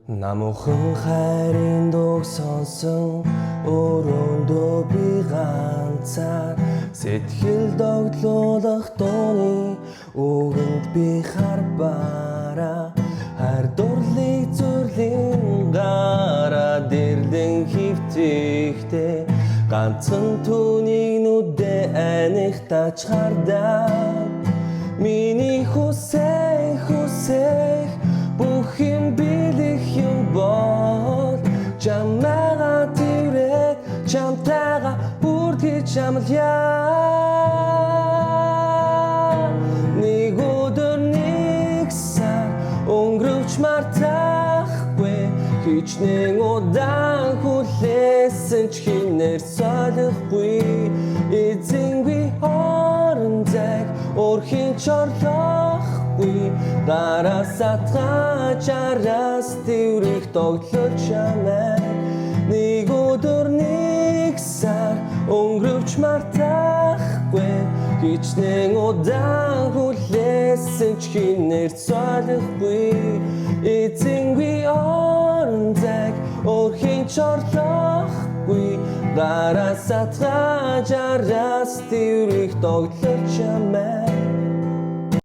Намуухан хайрын дуу сонсон өрөөндөө би ганцаар сэтгэл догтлуулах дууны үгэнд би харбараа хайр дурлыг зүрлийн гараад ирлэн хөвтөхтэй ганцхан түүнийг нүдээ аних тач хардаа миний хүсэх бүх юм билих юм бол чамайгаа тэрэг чамтайгаа бүртгэж амлая нэг өдөр нэг сар өнгөрөвч мартахгүй хичнээн удаан хүлээсэн ч хинээр солихгүй эзэнгүй орон зайг өрхийн чорлохгүй гараас атгаж араас тэрэг тоглож чамай нэг өдөр нэг сар өнгөрөвч мартахгүй хичнээн удаан хүлээсэн ч хинээр солихгүй эзэнгүй орон зайг өрхийн чорлохгүй гараас атгаж араас тэрэг тоглож чамай